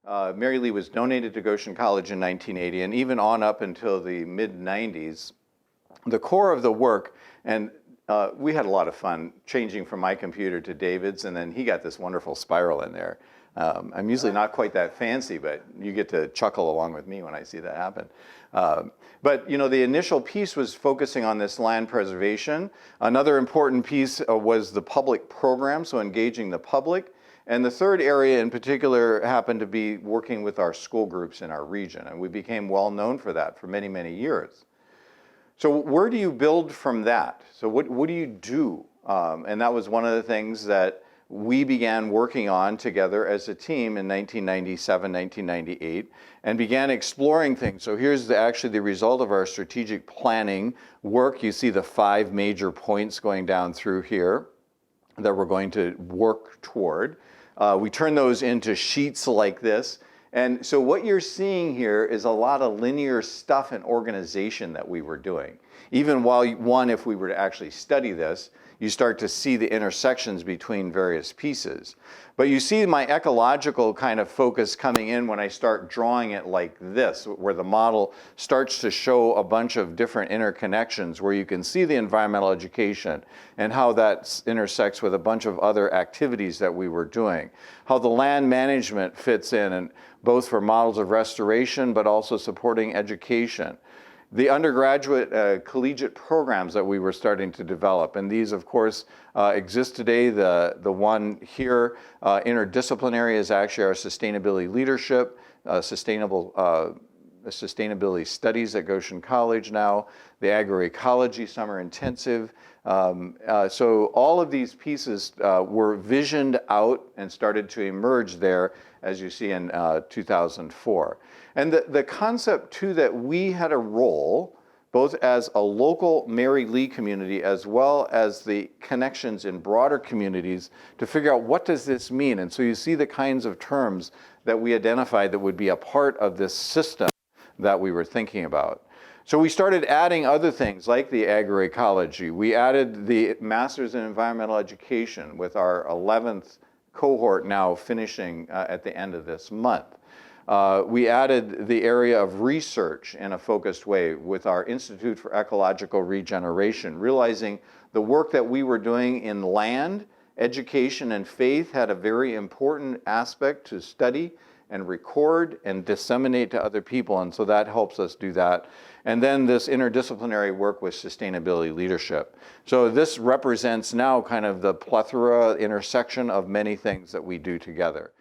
Mary Lee was donated to Goshen College in 1980, and even on up until the mid-90s, the core of the work, and we had a lot of fun changing from my computer to David's, and then he got this wonderful spiral in there. I'm usually not quite that fancy, but you get to chuckle along with me when I see that happen. But the initial piece was focusing on this land preservation. Another important piece was the public program, so engaging the public. And the third area in particular happened to be working with our school groups in our region, and we became well known for that for many, many years. So where do you build from that? So what do you do? And that was one of the things that we began working on together as a team in 1997, 1998, and began exploring things. So here's actually the result of our strategic planning work. You see the 5 major points going down through here that we're going to work toward. We turn those into sheets like this. And so what you're seeing here is a lot of linear stuff and organization that we were doing. Even while if we were to actually study this, you start to see the intersections between various pieces. But you see my ecological kind of focus coming in when I start drawing it like this, where the model starts to show a bunch of different interconnections, where you can see the environmental education and how that intersects with a bunch of other activities that we were doing. How the land management fits in, and both for models of restoration, but also supporting education. The undergraduate collegiate programs that we were starting to develop, and these of course exist today. The one here, interdisciplinary, is actually our sustainability leadership, sustainability studies at Goshen College now, the agroecology summer intensive. So all of these pieces were visioned out and started to emerge there, as you see in 2004. And the concept too that we had a role, both as a local Mary Lee community as well as the connections in broader communities, to figure out what does this mean. And so you see the kinds of terms that we identified that would be a part of this system that we were thinking about. So we started adding other things like the agroecology. We added the Masters in Environmental Education with our 11th cohort now finishing at the end of this month. We added the area of research in a focused way with our Institute for Ecological Regeneration, realizing the work that we were doing in land, education, and faith had a very important aspect to study and record and disseminate to other people, and so that helps us do that. And then this interdisciplinary work with sustainability leadership. So this represents now kind of the plethora, intersection of many things that we do together.